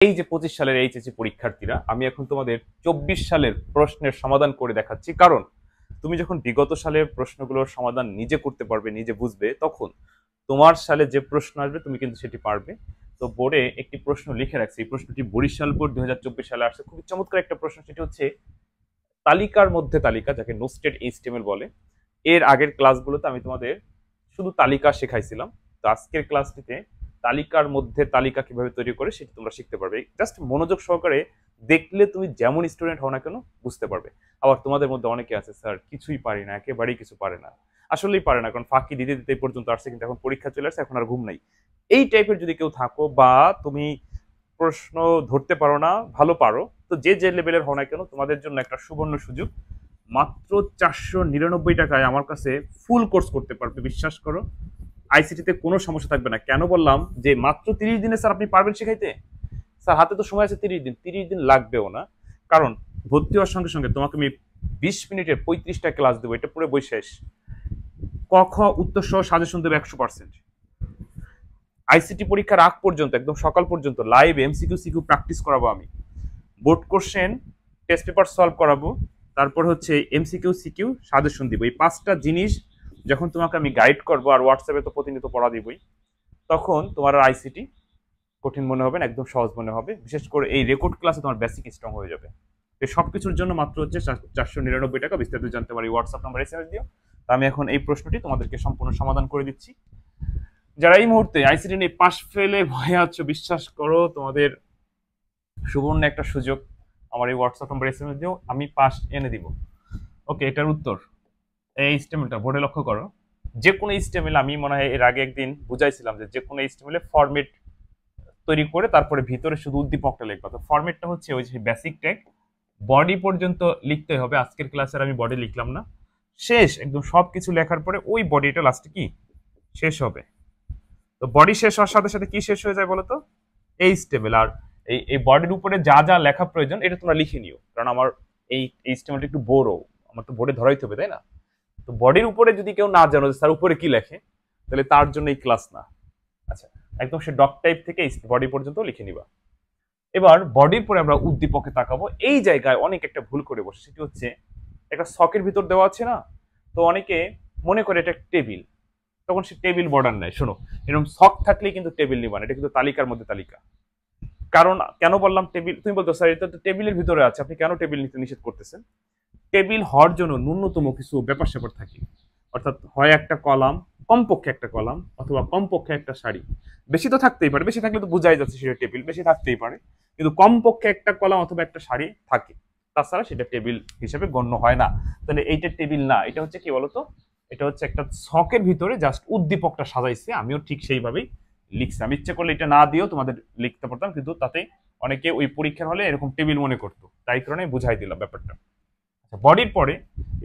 এই যে 25 সালের এইচএসসি পরীক্ষার্থীরা, আমি এখন তোমাদের 24 সালের প্রশ্নের সমাধান করে দেখাচ্ছি। কারণ তুমি যখন বিগত সালের প্রশ্নগুলোর সমাধান নিজে করতে পারবে, নিজে বুঝবে, তখন তোমার সালে যে প্রশ্ন আসবে তুমি কিন্তু সেটি পারবে। তো বোর্ডে একটি প্রশ্ন লিখে রাখছি, এই প্রশ্নটি বরিশাল বোর্ড 2024 সালে আসছে। খুবই চমৎকার একটা প্রশ্ন। সেটি হচ্ছে তালিকার মধ্যে তালিকা, যাকে নোস্টেড এইচটিএমএল বলে। এর আগের ক্লাসগুলোতে আমি তোমাদের শুধু তালিকা শেখাইছিলাম। তো আজকের ক্লাসটিতে তালিকার মধ্যে তালিকা কিভাবে তৈরি করে সেটি তোমরা শিখতে পারবে। জাস্ট মনোযোগ সহকারে দেখলে তুমি যেমন স্টুডেন্ট হও না কেন বুঝতে পারবে। আবার তোমাদের মধ্যে অনেকে আছে, স্যার কিছুই পারি না, একেবারেই কিছু পারে না। আসলেই পারে না, কারণ ফাঁকি দিতে দিতে এই পর্যন্ত আসছে, কিন্তু এখন পরীক্ষা চলে আসছে, এখন আর ঘুম নাই। এই টাইপের যদি কেউ থাকো, বা তুমি প্রশ্ন ধরতে পারো না, ভালো পারো, তো যে যে লেভেলের হও না কেন, তোমাদের জন্য একটা সুবর্ণ সুযোগ। মাত্র 499 টাকায় আমার কাছে ফুল কোর্স করতে পারবে, বিশ্বাস করো। আইসিটিতে কোনো সমস্যা থাকবে না। কেন বললাম যে মাত্র 30 দিনে স্যার আপনি পারবেন শেখাইতে? স্যার হাতে তো সময় আছে 30 দিন। 30 দিন লাগবেও না, কারণ ভর্তি হওয়ার সঙ্গে সঙ্গে তোমাকে আমি 20 মিনিটের 35টা ক্লাস দেবো, এটা পুরো বই শেষ। ক খ উত্তর সহ সাজেশন দেবো 100%। আইসিটি পরীক্ষার আগ পর্যন্ত, একদম সকাল পর্যন্ত লাইভ এমসিকিউ সিকিউ প্র্যাকটিস করাবো আমি। Board question, test paper solve করাবো, তারপর হচ্ছে এমসিকিউ সিকিউ সাজেশন দিব। এই 5টা জিনিস যখন তোমাকে আমি গাইড করবো, আর হোয়াটসঅ্যাপে তো প্রতিনিয়ত পড়া দিবই, তখন তোমার আইসিটি কঠিন মনে হবে না, একদম সহজ মনে হবে। বিশেষ করে এই রেকর্ড ক্লাসে তোমার বেসিক স্ট্রং হয়ে যাবে। এই সবকিছুর জন্য মাত্র হচ্ছে 499 টাকা। বিস্তারিত জানতে পারি হোয়াটসঅ্যাপ নাম্বার এসএমএস দিও। তা আমি এখন এই প্রশ্নটি তোমাদেরকে সম্পূর্ণ সমাধান করে দিচ্ছি। যারা এই মুহূর্তে আইসিটি নিয়ে পাশ ফেলে ভয়ে আছো, বিশ্বাস করো তোমাদের সুবর্ণ একটা সুযোগ। আমার এই হোয়াটসঅ্যাপ নাম্বার এসএমএস দিও, আমি পাস এনে দিব। ওকে, এটার উত্তর এই স্টেমেলটা বোর্ডে লক্ষ্য করো। যে কোনো স্টেমেল, আমি মনে হয় এর আগে একদিন বুঝাইছিলাম যে কোনো স্টেমেলে ফরম্যাট তৈরি করে তারপরে ভিতরে শুধু উদ্দীপকটা লিখবা। তো ফরম্যাটটা হচ্ছে ওই যে বেসিক ট্যাগ, বডি পর্যন্ত লিখতে হবে। আজকের ক্লাসের আমি বডি লিখলাম না, শেষ একদম সবকিছু লেখার পরে ওই বডিটা লাস্টে কি শেষ হবে। তো বডি শেষ হওয়ার সাথে সাথে কি শেষ হয়ে যায় বলতো? এইচটিএমএল। আর এই বডির উপরে যা যা লেখা প্রয়োজন এটা তোমরা লিখে নিও, কারণ আমার এই এইচটিএমএলটা একটু বড়, আমার তো বোর্ডে ধরাইতে হবে, তাই না? তো বডির উপরে যদি কেউ না জানো যে তার উপরে কি লেখে, তাহলে তার জন্য এই ক্লাস না। আচ্ছা, একদম সে ডক টাইপ থেকে বডি পর্যন্ত লিখে নিবা। এবার বডির পরে আমরা উদ্দীপকে তাকাবো। এই জায়গায় অনেক একটা ভুল করে বসে, সেটি হচ্ছে একটা সকের ভিতর দেওয়া আছে না, তো অনেকে মনে করে এটা টেবিল, তখন সে টেবিল বর্ডার নেয়। শোনো, এরকম শক থাকলেই কিন্তু টেবিল নিবা না, এটা কিন্তু তালিকার মধ্যে তালিকা। কারণ কেন বললাম টেবিল? তুমি বলতো স্যার এটা তো টেবিলের ভিতরে আছে, আপনি কেন টেবিল নিতে নিষেধ করতেছেন? টেবিল হওয়ার জন্য ন্যূনতম কিছু ব্যাপার স্যাপার থাকে, অর্থাৎ হয় একটা কলাম, কমপক্ষে একটা কলাম, অথবা কমপক্ষে একটা সারি। বেশি তো থাকতেই পারে, বেশি থাকলে তো বোঝাই যাচ্ছে সেটা টেবিল, বেশি থাকতেই পারে, কিন্তু কমপক্ষে একটা কলাম অথবা একটা সারি থাকে, তাছাড়া সেটা টেবিল হিসেবে গণ্য হয় না। তাহলে এইটা টেবিল না, এটা হচ্ছে কি বলতো? এটা হচ্ছে একটা ছকের ভিতরে জাস্ট উদ্দীপকটা সাজাইছে, আমিও ঠিক সেইভাবেই লিখছি। আমি ইচ্ছে করলে এটা না দিয়েও তোমাদের লিখতে পারতাম, কিন্তু তাতে অনেকে ওই পরীক্ষার হলে এরকম টেবিল মনে করতো, তাই কারণে বুঝাই দিলাম ব্যাপারটা। বডির পরে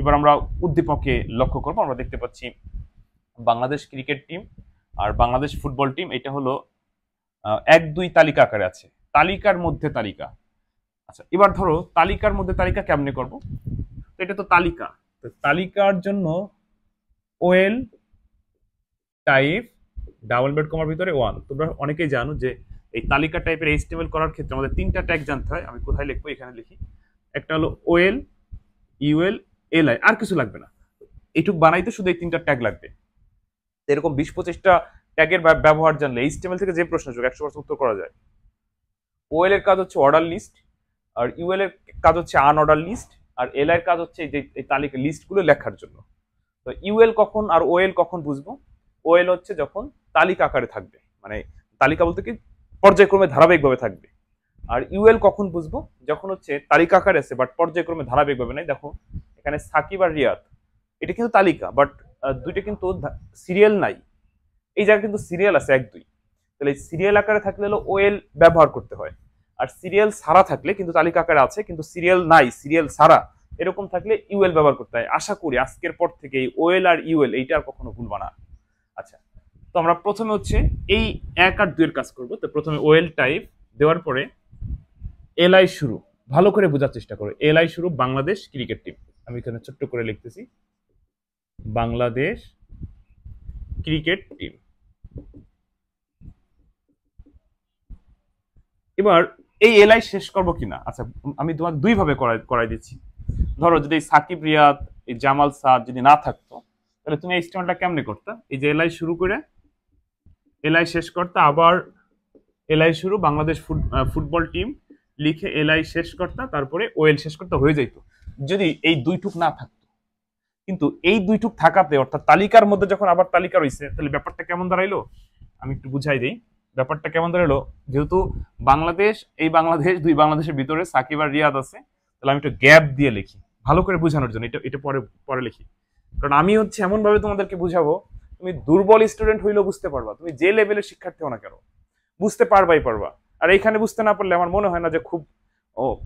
এবার আমরা উদ্দীপকে লক্ষ্য করবো। আমরা দেখতে পাচ্ছি বাংলাদেশ ক্রিকেট টিম আর বাংলাদেশ ফুটবল টিম, এটা হলো 1-2 তালিকা আকারে আছে, তালিকার মধ্যে তালিকা। আচ্ছা, এবার ধরো তালিকার মধ্যে তালিকা কেমনে করব? তো এটা তো তালিকা, তো তালিকার জন্য ওয়েল টাইপ ডাবল বেড কমার ভিতরে 1। তোমরা অনেকেই জানো যে এই তালিকা টাইপের এইচটিএমএল করার ক্ষেত্রে আমাদের 3টা ট্যাগ জানতে হয়। আমি কোথায় লিখবো? এখানে লিখি। একটা হলো ওয়েল, ইউএল, এলআই, আর কিছু লাগবে না। এইটুক বানাইতে শুধু এই 3টা ট্যাগ লাগবে। এরকম 20-25টা ট্যাগের ব্যবহার জানলে এইচটিএমএল থেকে যে প্রশ্ন আসবে 100% উত্তর করা যায়। ওএল এর কাজ হচ্ছে অর্ডার লিস্ট, আর ইউএল এর কাজ হচ্ছে আনঅর্ডার লিস্ট, আর এলআই এর কাজ হচ্ছে এই যে এই তালিকা লিস্টগুলো লেখার জন্য। তো ইউএল কখন আর ওএল কখন বুঝবো? ওএল হচ্ছে যখন তালিকা আকারে থাকবে, মানে তালিকা বলতে কি পর্যায়ক্রমে ধারাবাহিকভাবে থাকবে। আর ইউএল কখন বুঝবো? যখন হচ্ছে তালিকা আকারে আছে বাট পর্যায়ক্রমে ধারাবাহিকভাবে নাই। দেখো এখানে সাকিব আর রিয়াদ, এটা কিন্তু তালিকা, বাট দুইটা কিন্তু সিরিয়াল নাই। এই জায়গায় কিন্তু সিরিয়াল আছে 1-2। তাহলে সিরিয়াল আকারে থাকলে হলো ওএল ব্যবহার করতে হয়, আর সিরিয়াল ছাড়া থাকলে কিন্তু তালিকা আকারে আছে কিন্তু সিরিয়াল নাই, সিরিয়াল ছাড়া, এরকম থাকলে ইউএল ব্যবহার করতে হয়। আশা করি আজকের পর থেকে এই ওএল আর ইউএল এইটা আর কখনো ভুলবা না। আচ্ছা, তো আমরা প্রথমে হচ্ছে এই 1 আর 2 এর কাজ করব। তো প্রথমে ওএল টাইপ দেওয়ার পরে এলআই শুরু, ভালো করে বোঝার চেষ্টা করো। এলআই শুরু বাংলাদেশ ক্রিকেট টিম, আমি এখানে ছোট্ট করে লিখতেছি বাংলাদেশ ক্রিকেট টিম। এবার এই এলআই শেষ করবো কিনা। আচ্ছা আমি তোমাকে দুই ভাবে করাই দিচ্ছি। ধরো যদি সাকিব রিয়াদ, এই জামাল সাদ যদি না থাকতো, তাহলে তুমি এই স্টেটমেন্টটা কেমনে করতে? এই যে এলআই শুরু করে এলআই শেষ করতে, আবার এলআই শুরু বাংলাদেশ ফুটবল টিম লিখে এলআই শেষ করতে, তারপরে ওএল শেষ করতে হয়ে যাইতো যদি এই দুইটুক না থাকতো। কিন্তু এই দুইটুক থাকাতে, অর্থাৎ তালিকার মধ্যে যখন আবার তালিকা রয়েছে, তাহলে ব্যাপারটা কেমন দাঁড়াইলো আমি একটু বুঝাই দিই। ব্যাপারটা কেমন দাঁড়াইলো, যেহেতু বাংলাদেশ, এই বাংলাদেশ, দুই বাংলাদেশের ভিতরে সাকিব আর রিয়াদ আছে, তাহলে আমি একটু গ্যাপ দিয়ে লিখি ভালো করে বোঝানোর জন্য। এটা এটা পরে পরে লিখি, কারণ আমি হচ্ছে এমন ভাবে তোমাদেরকে বুঝাবো, তুমি দুর্বল স্টুডেন্ট হইলেও বুঝতে পারবা, তুমি যে লেভেলের শিক্ষার্থী হও না কেন বুঝতে পারবাই পারবা। আর এইখানে বুঝতে না পারলে আমার মনে হয় না যে খুব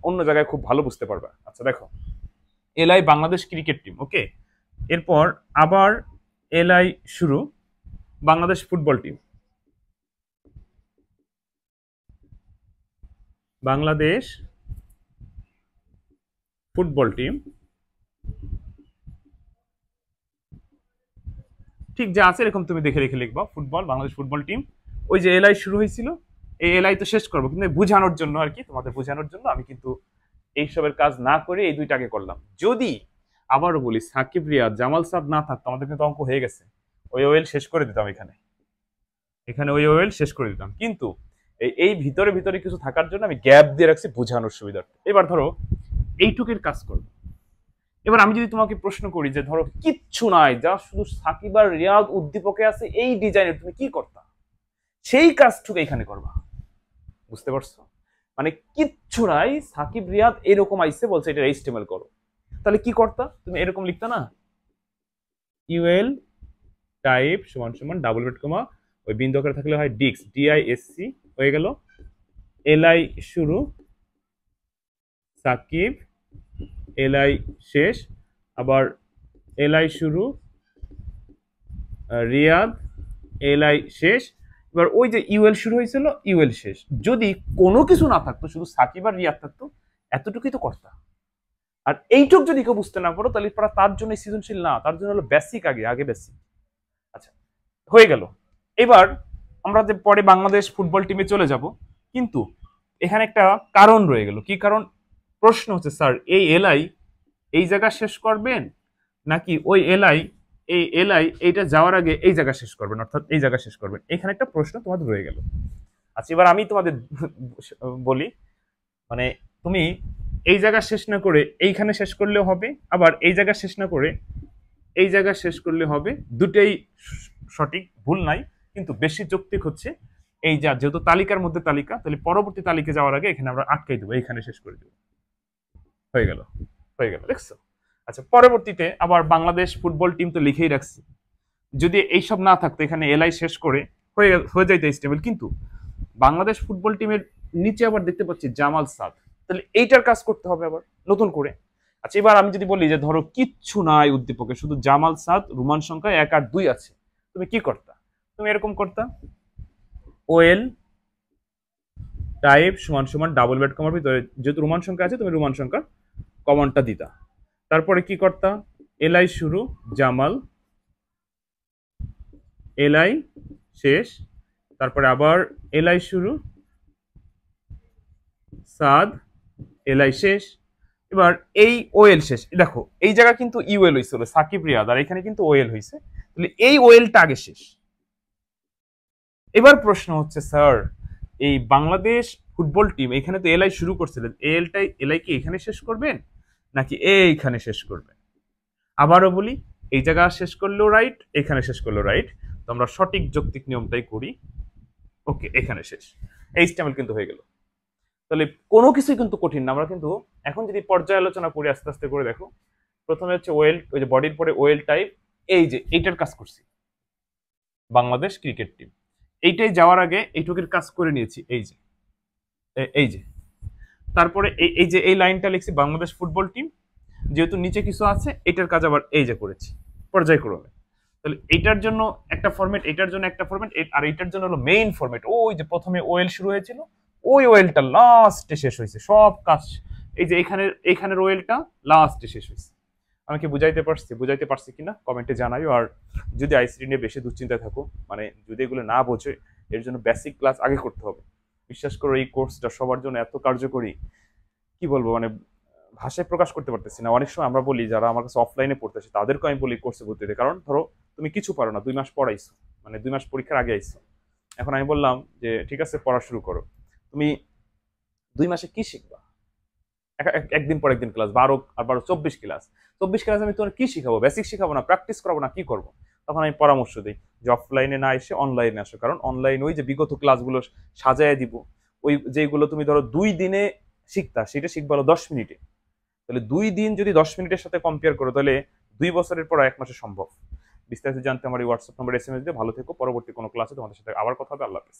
অন্য জায়গায় খুব ভালো বুঝতে পারবা। আচ্ছা দেখো, এলআই বাংলাদেশ ক্রিকেট টিম, ওকে। এরপর আবার এলআই শুরু Bangladesh football team, Bangladesh football team, ঠিক যা আছে এরকম তুমি দেখে রেখে লিখবা, ফুটবল বাংলাদেশ ফুটবল টিম। ওই যে এলআই শুরু হয়েছিল, এই এলআই তো শেষ করবো, কিন্তু বোঝানোর জন্য আর কি, তোমাদের বোঝানোর জন্য আমি কিন্তু এইসবের কাজ না করে এই দুইটাকে করলাম। যদি আবারও বলি সাকিব রিয়াদ জামাল সাদ না থাকতো, আমাদের কিন্তু অঙ্ক হয়ে গেছে, ওই ওয়েল শেষ করে দিতাম এখানে, এখানে ওই ওয়েল শেষ করে দিতাম। কিন্তু এই ভিতরে ভিতরে কিছু থাকার জন্য আমি গ্যাপ দিয়ে রাখছি বোঝানোর সুবিধার্থে। এবার ধরো এইটুকের কাজ করবো। এবার আমি যদি তোমাকে প্রশ্ন করি যে ধরো কিচ্ছু নাই, যা শুধু সাকিব আর রিয়াদ উদ্দীপকে আছে, এই ডিজাইনের তুমি কি করতা, সেই কাজটুকু এখানে করবা। বুঝতে পারছো? মানে কিচ্ছু নাই, সাকিব রিয়াদ এরকম আইসে বলছে এটা এইচটিএমএল করো, তাহলে কি করতা? তুমি এরকম লিখতা না, ইউএল টাইপ সমান সমান ডাবল ব্রেড কমা, ওই বিন্দু আকারে থাকলে হয় ডিক্স, ডিআইএসসি হয়ে গেল, এলআই শুরু সাকিব, এলআই শেষ, আবার এলআই শুরু রিয়াদ, এলআই শেষ। এবার ওই যে ইউএল শুরু হয়েছিল, ইউএল শেষ। যদি কোনো কিছু না থাকতো, শুধু সাকিব আর রিয়াদ থাকতো, এতটুকুই তো করতা। আর এইটুক যদি কেউ বুঝতে না পারো, তাহলে তার জন্য সৃজনশীল না, তার জন্য হলো বেসিক, আগে আগে বেসিক। আচ্ছা হয়ে গেল। এবার আমরা যে পরে বাংলাদেশ ফুটবল টিমে চলে যাব, কিন্তু এখানে একটা কারণ রয়ে গেল। কি কারণ? প্রশ্ন হচ্ছে স্যার এই এলআই এই জায়গা শেষ করবেন, নাকি ওই এলআই, এই এলআই এইটা যাওয়ার আগে এই জায়গা শেষ করবেন, অর্থাৎ এই জায়গা শেষ করবেন। এখানে একটা প্রশ্ন তোমাদের রয়ে গেল। আচ্ছা এবার আমি তোমাদের বলি, মানে তুমি এই জায়গা শেষ না করে এইখানে শেষ করলেও হবে, আবার এই জায়গা শেষ না করে এই জায়গা শেষ করলে হবে, দুটেই সঠিক, ভুল নাই। কিন্তু বেশি যৌক্তিক হচ্ছে এই যা, যেহেতু তালিকার মধ্যে তালিকা, তাহলে পরবর্তী তালিকা যাওয়ার আগে এখানে আমরা আটকাই দেবো, এইখানে শেষ করে দেবো। হয়ে গেল, হয়ে গেল, দেখছো? আচ্ছা পরবর্তীতে আবার বাংলাদেশ ফুটবল টিম তো লিখেই রাখছি, যদি এইসব না থাকতো এখানে এলআই শেষ করে হয়ে যাইতো স্টেবল। কিন্তু বাংলাদেশ ফুটবল টিমের নিচে আবার দেখতে পাচ্ছি জামাল সাদ, তাহলে এইটার কাজ করতে হবে আবার নতুন করে। আচ্ছা এবার আমি যদি বলি যে ধরো কিচ্ছু নাই উদ্দীপকে, শুধু জামাল সাদ, রোমান সংখ্যা 1 আর 2 আছে, তুমি কি করতা? তুমি এরকম করতা, ওএল টাইপ সমান সমান ডাবল ব্রেড কমার ভিতরে যেহেতু রোমান সংখ্যা আছে, তুমি রোমান সংখ্যা কমনটা দিতা। তারপরে কি করতা, এলআই শুরু জামাল, এলআই শেষ, তারপরে আবার এলআই শুরু সাদ, এলআই শেষ। এবার এই ওএল শেষ, দেখো এই জায়গা কিন্তু ইউএল হয়েছিল সাকিব রিয়াদ, আর এখানে কিন্তু ওএল হয়েছে, তাহলে এই ওএলটা আগে শেষ। এবার প্রশ্ন হচ্ছে স্যার এই বাংলাদেশ ফুটবল টিম এখানে তো এলআই শুরু করছিলেন, এলআই কি এখানে শেষ করবেন নাকি এইখানে শেষ করবেন? আবারও বলি, এই জায়গা শেষ করলেও রাইট, এখানে শেষ করলেও রাইট, তো আমরা সঠিক যৌক্তিক নিয়মটাই করি। ওকে, এখানে শেষ, এইচটিএমএল কিন্তু হয়ে গেল। তাহলে কোনো কিছুই কিন্তু কঠিন না। আমরা কিন্তু এখন যদি পর্যালোচনা করি আস্তে আস্তে করে, দেখো প্রথমে হচ্ছে ওয়েল, ওই যে বডির পরে ওয়েল টাইপ, এই যে এইটার কাজ করছি বাংলাদেশ ক্রিকেট টিম, এইটাই যাওয়ার আগে এইটুকুর কাজ করে নিয়েছি, এই যে এই যে। তারপরে এই যে এই লাইনটা লিখছি বাংলাদেশ ফুটবল টিম, যেহেতু নিচে কিছু আছে এটার কাজ আবার এই যে করেছি পর্যায়ক্রমে। তাহলে এইটার জন্য একটা ফরম্যাট, এটার জন্য একটা ফরম্যাট, আর এইটার জন্য হলো মেইন ফরম্যাট। ওই যে প্রথমে ওয়েল শুরু হয়েছিল, ওই ওয়েলটা লাস্টে শেষ হয়েছে, সব কাজ এই যে এখানের ওয়েলটা লাস্টে শেষ হয়েছে। আমাকে বুঝাইতে পারছি কিনা কমেন্টে জানাইও। আর যদি আইসিটি নিয়ে বেশি দুশ্চিন্তায় থাকো, মানে যদি এগুলো না বোঝে, এর জন্য বেসিক ক্লাস আগে করতে হবে। বিশ্বাস করো এই কোর্সটা সবার জন্য এত কার্যকরী, কি বলবো মানে ভাষায় প্রকাশ করতে পারতেছি না। অনেক সময় আমরা বলি যারা আমার কাছে অফলাইনে পড়তেছে তাদেরকে আমি বলি কোর্সে ভর্তি হতে, কারণ ধরো তুমি কিছু পারো না, 2 মাস পড়াইছো, মানে 2 মাস পরীক্ষার আগে আইছো, এখন আমি বললাম যে ঠিক আছে পড়া শুরু করো, তুমি 2 মাসে কি শিখবা? একদিন পর একদিন ক্লাস, 12 আর 12 24 ক্লাস, 24 ক্লাস আমি তোমার কি শিখাবো? বেসিক শিখাবো না, প্র্যাকটিস করাবো না, কি করবো? তখন আমি পরামর্শ দিই যে অফলাইনে না এসে অনলাইনে আসো, কারণ অনলাইন ওই যে বিগত ক্লাসগুলো সাজায় দিব, ওই যেগুলো তুমি ধরো 2 দিনে শিখতা সেটা শিখবা হলো 10 মিনিটে। তাহলে 2 দিন যদি 10 মিনিটের সাথে কম্পেয়ার করো, তাহলে 2 বছরের পর 1 মাসে সম্ভব। বিস্তারিত জানতে আমার এই হোয়াটসঅ্যাপ নম্বরে SMS দিয়ে। ভালো থেকো, পরবর্তী কোনো ক্লাসে তোমাদের সাথে আবার কথা হবে। আল্লাহ হাফেজ।